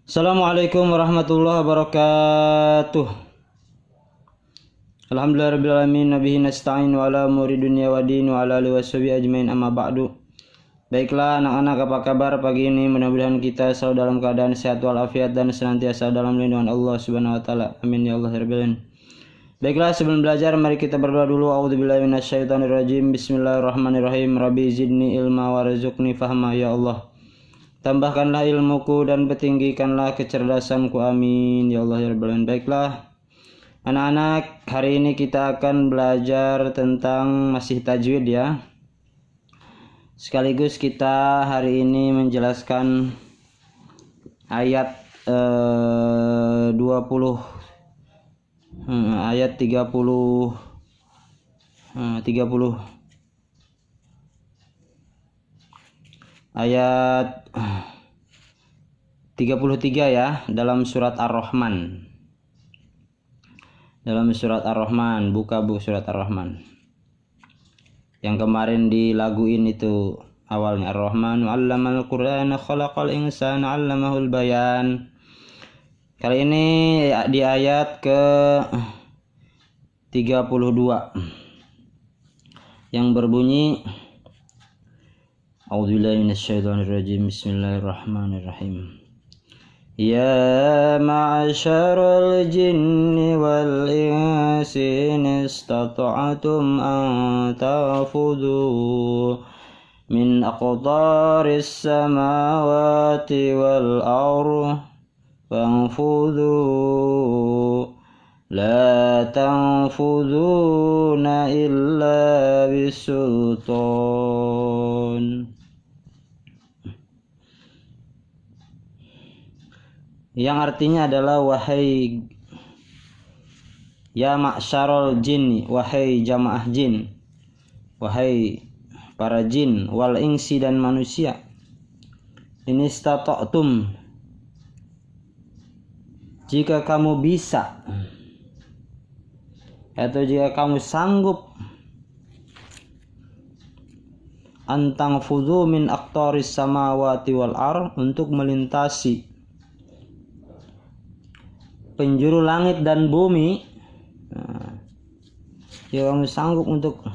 Assalamualaikum warahmatullahi wabarakatuh. Alhamdulillahirabbil alamin nabihi nasta'in wa ala umuri dunya wa din wa ala alihi washabihi ajmain amma ba'du. Baiklah anak-anak, apa kabar pagi ini? Mudah-mudahan kita selalu dalam keadaan sehat walafiat dan senantiasa dalam lindungan Allah Subhanahu wa taala. Amin ya Allah ya rabbal alamin. Baiklah, sebelum belajar mari kita berdoa dulu. A'udzubillahi minasyaitonirrajim. Bismillahirrahmanirrahim. Rabbi zidni ilma warzuqni fahma ya Allah. Tambahkanlah ilmuku dan petinggikanlah kecerdasanku, amin ya Allah ya rabbal alamin. Baiklah anak-anak, hari ini kita akan belajar tentang masih tajwid ya. Sekaligus kita hari ini menjelaskan ayat 20 ayat 30 ayat 33 ya, dalam surat Ar-Rahman. Dalam surat Ar-Rahman, buka buku surat Ar-Rahman. Yang kemarin dilaguin itu awalnya Ar-Rahman 'allamal Qur'ana khalaqal insana 'allamahul bayan. Kali ini di ayat ke 32 yang berbunyi A'udzubillahi minasyaitonirrajim. Bismillahirrahmanirrahim. Ya ma'asyaral jinni wal insi in istata'tum an tanfudhu min aqtaris samawati wal ardh fanfudhu la tanfudhuna illa bisultan. Yang artinya adalah wahai ya ma'syarul jinni, wahai jamaah jin, wahai para jin, wal insi dan manusia, ini istata'tum, jika kamu bisa atau jika kamu sanggup, antang fudhu min aqtaris samawati wal ardh, untuk melintasi penjuru langit dan bumi. Jika kamu sanggup untuk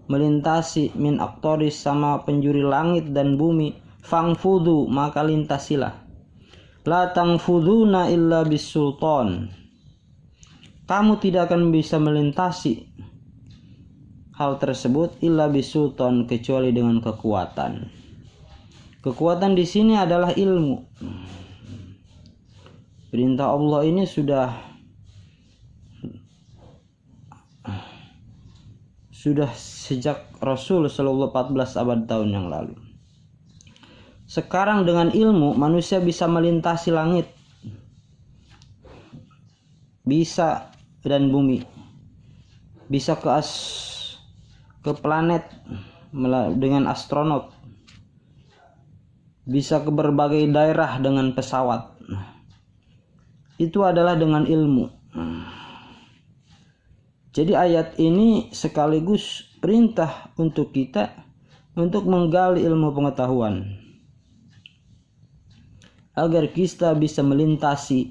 melintasi min aqtaris, sama penjuru langit dan bumi, fangfudhu, maka lintasilah. La tangfudhuna illa bisultan, kamu tidak akan bisa melintasi hal tersebut illa bisultan, kecuali dengan kekuatan. Kekuatan di sini adalah ilmu. Perintah Allah ini sudah sejak Rasul Sallallahu 14 abad tahun yang lalu. Sekarang dengan ilmu manusia bisa melintasi langit, bisa, dan bumi, bisa ke planet dengan astronot, bisa ke berbagai daerah dengan pesawat. Itu adalah dengan ilmu. Jadi ayat ini sekaligus perintah untuk kita untuk menggali ilmu pengetahuan, agar kita bisa melintasi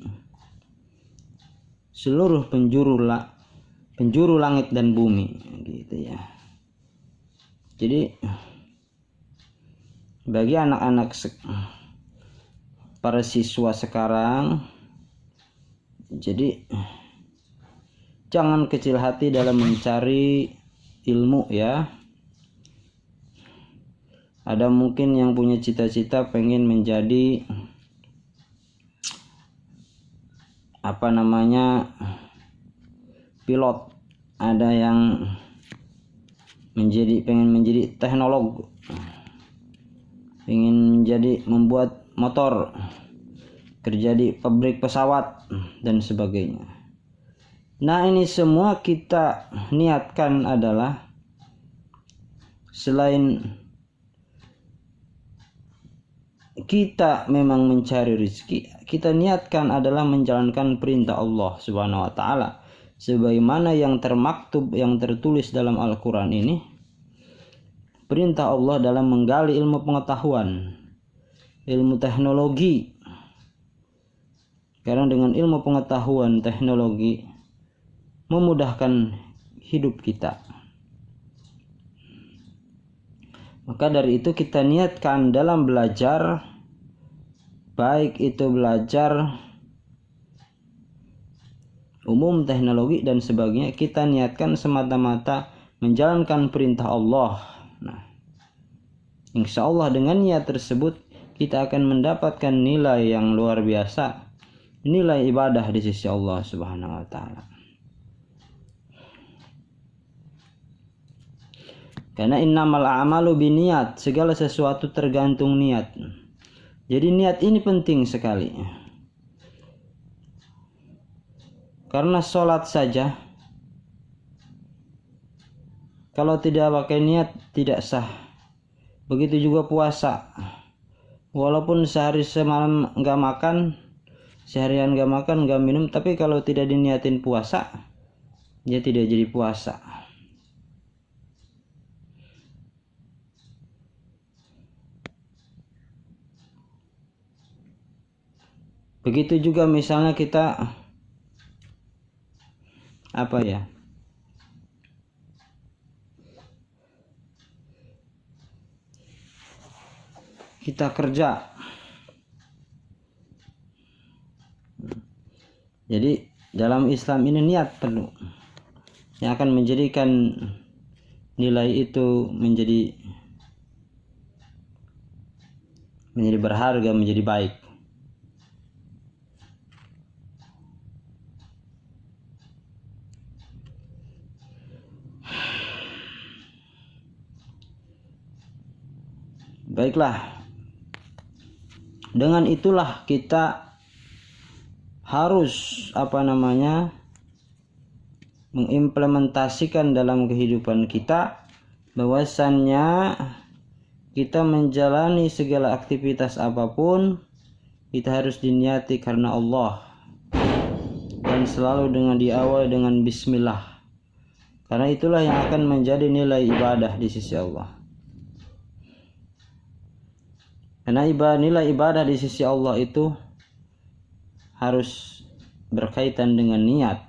seluruh penjuru langit dan bumi, gitu ya. Jadi bagi anak-anak para siswa sekarang, jadi jangan kecil hati dalam mencari ilmu ya. Ada mungkin yang punya cita-cita pengen menjadi pilot, ada yang pengen menjadi teknolog, pengen membuat motor, kerja di pabrik pesawat dan sebagainya. Nah, ini semua kita niatkan adalah selain kita memang mencari rezeki, kita niatkan adalah menjalankan perintah Allah Subhanahu wa taala sebagaimana yang termaktub, yang tertulis dalam Al-Qur'an ini. Perintah Allah dalam menggali ilmu pengetahuan, ilmu teknologi, Karena dengan ilmu pengetahuan teknologi memudahkan hidup kita. Maka dari itu kita niatkan dalam belajar, baik itu belajar umum teknologi dan sebagainya, kita niatkan semata-mata menjalankan perintah Allah. Nah, insya Allah dengan niat tersebut kita akan mendapatkan nilai yang luar biasa, nilai ibadah di sisi Allah Subhanahu wa taala. Karena innamal a'malu binniyat, segala sesuatu tergantung niat. Jadi niat ini penting sekali. Karena sholat saja, kalau tidak pakai niat tidak sah. Begitu juga puasa. Walaupun sehari semalam nggak makan, seharian nggak makan, nggak minum, tapi kalau tidak diniatin puasa, dia tidak jadi puasa. Begitu juga misalnya kita kita kerja. Jadi dalam Islam ini niat perlu, yang akan menjadikan nilai itu menjadi berharga, menjadi baik. Baiklah, dengan itulah kita harus mengimplementasikan dalam kehidupan kita bahwasannya kita menjalani segala aktivitas apapun, kita harus diniati karena Allah, dan selalu dengan diawali dengan bismillah, karena itulah yang akan menjadi nilai ibadah di sisi Allah. Karena nilai ibadah di sisi Allah itu harus berkaitan dengan niat,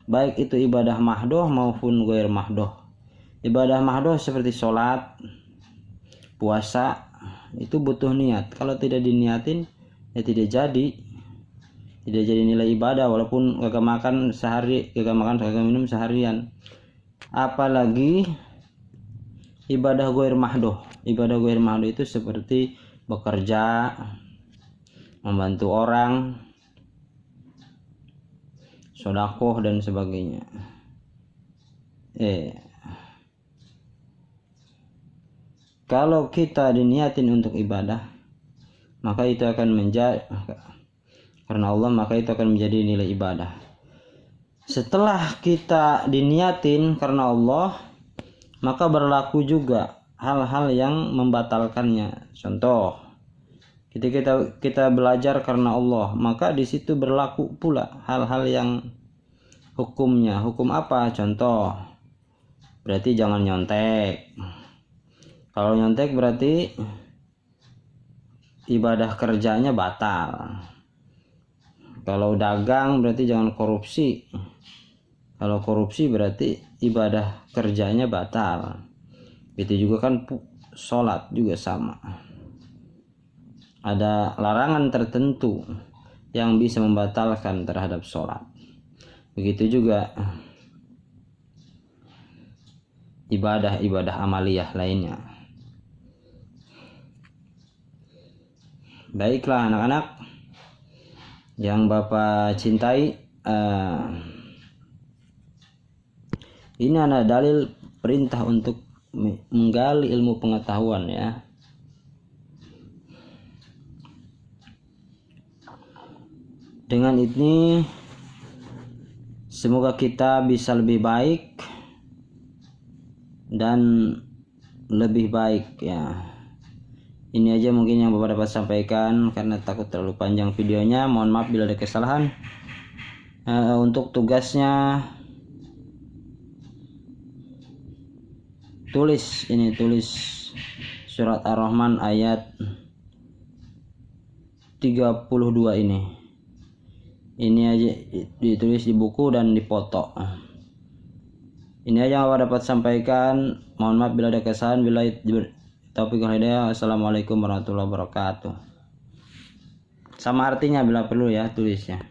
baik itu ibadah mahdoh maupun ghair mahdoh. Ibadah mahdoh seperti sholat, puasa, itu butuh niat. Kalau tidak diniatin, ya tidak jadi nilai ibadah. Walaupun kagak makan sehari, kagak minum seharian. Apalagi ibadah ghair mahdoh. Ibadah ghair mahdoh itu seperti bekerja, membantu orang, sedekah dan sebagainya. Kalau kita diniatin untuk ibadah, maka itu akan menjadi karena Allah, maka itu akan menjadi nilai ibadah. Setelah kita diniatin karena Allah, maka berlaku juga hal-hal yang membatalkannya. Contoh, ketika kita belajar karena Allah, maka di situ berlaku pula hal-hal yang hukumnya. Hukum apa? Contoh, berarti jangan nyontek. Kalau nyontek berarti ibadah kerjanya batal. Kalau dagang berarti jangan korupsi. Kalau korupsi berarti ibadah kerjanya batal. Itu juga kan sholat juga sama. Ada larangan tertentu yang bisa membatalkan terhadap sholat. Begitu juga ibadah amaliyah lainnya. Baiklah anak-anak yang Bapak cintai, ini ada dalil perintah untuk menggali ilmu pengetahuan ya. Dengan ini semoga kita bisa lebih baik dan lebih baik ya. Ini aja mungkin yang Bapak dapat sampaikan, karena takut terlalu panjang videonya. Mohon maaf bila ada kesalahan. Untuk tugasnya tulis surat Ar-Rahman ayat 32 ini. Ini aja ditulis di buku dan dipoto. Ini aja yang Bapak dapat sampaikan. Mohon maaf bila ada kesalahan. Bila taufiq wal hidayah. Assalamualaikum warahmatullahi wabarakatuh. Sama artinya bila perlu ya tulisnya.